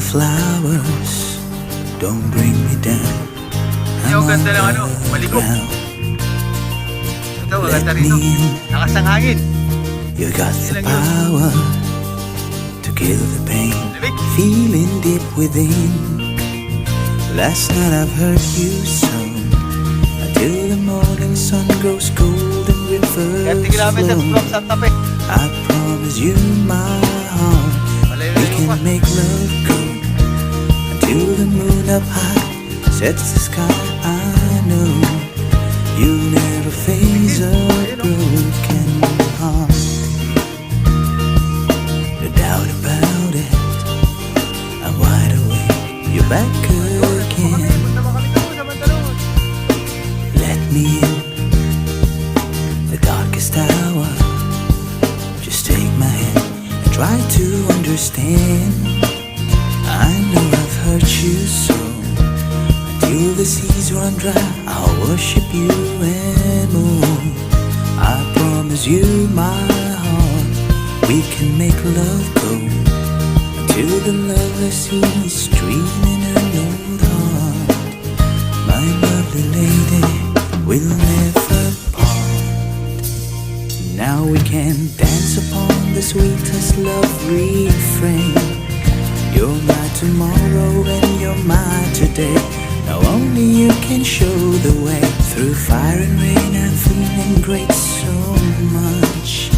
flowers don't bring me down. I'm Yung on ganda ng the malikot. ground. Ito, Let maganda me rito. in. Lakas ng hangin. You got the Ilan yun? power to kill the pain, Lamig. feeling deep within. Last night I've heard you song until the morning sun grows cold and 30 rivers kilometers flow. from Santa Fe. I promise you my heart, we Malayo-layo pa. can make love go until the moon up high sets the sky. I know you'll never face a broken heart. No doubt about it, I'm wide awake. You're back again. Punta ba kami doon sa Mandaron? Let me in the darkest hour. Just take my hand and try to understand. I know I've hurt you so. Until the seas run dry, I'll worship you and more. I promise you my heart, we can make love go until the loveless seas stream in an old heart. My lovely lady will never part. Now we can dance upon the sweetest love refrain. You're my tomorrow and you're my today. Now only you can show the way. Through fire and rain I'm feeling great so much.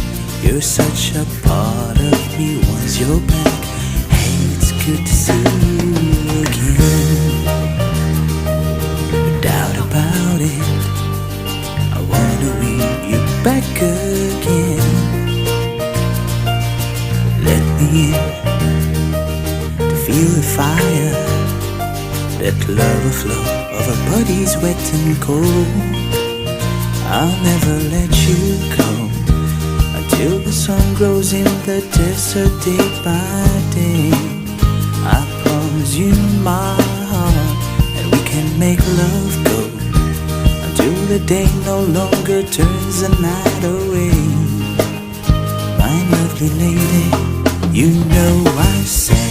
You're such a part of me once you're back. Hey, it's good to see you again. No doubt about it, I wanna meet you back again. Let me in to feel the fire, let love flow over bodies wet and cold. I'll never let you go until the sun grows in the desert day by day. I promise you my heart that we can make love go until the day no longer turns the night away. My lovely lady, you know I say,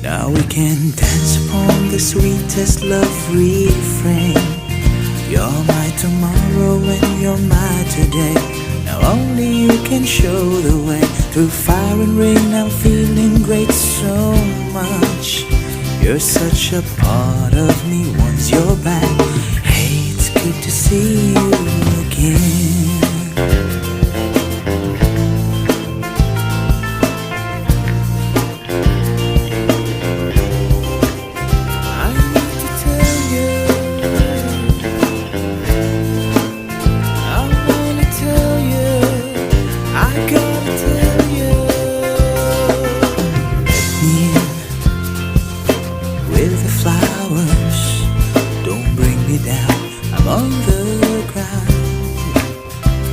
now we can dance upon the sweetest love refrain. You're my tomorrow and you're my today. Now only you can show the way. Through fire and rain I'm feeling great so much. You're such a part of me once you're back. Hey, it's good to see you again. On the ground,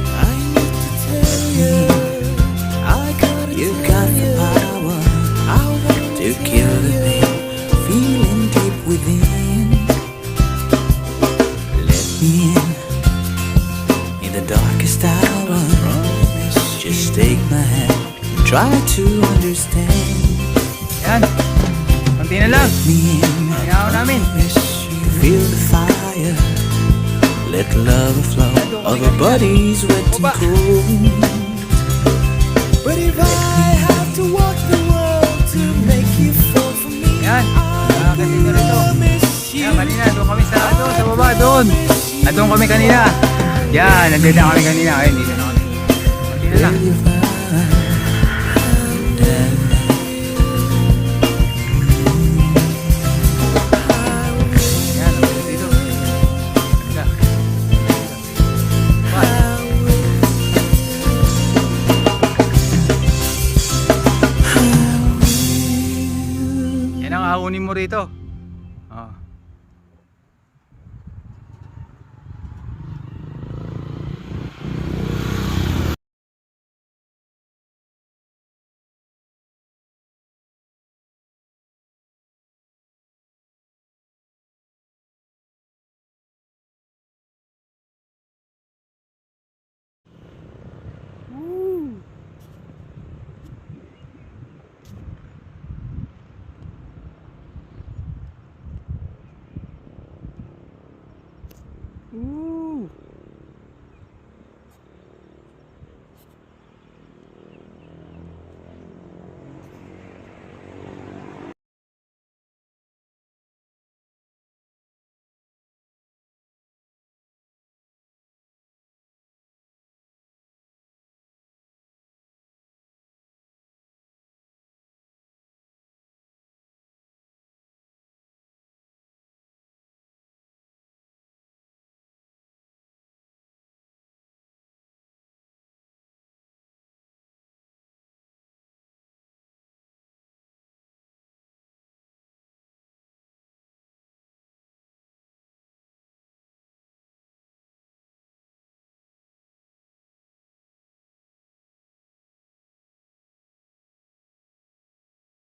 I need to tell you, I gotta you got the power to kill the pain, feeling deep within. Let me in the darkest hour. Just take my hand and try to understand. Yan. Konti na lang. Let me in, Kailangan namin. to feel the fire. Let love flow over bodies wet and cold. But if I have to walk the world to make you fall for me, Yan. Kasi nyo rito. Yan, kanina. Doon kami sa baba. Doon. Doon kami kanina. Yan. Nandito na kami kanina. Ayun, dito na kami. Konti na lang. Yan. Dito. Ganda. Yan ang ahunin mo rito. Oh. Ooh.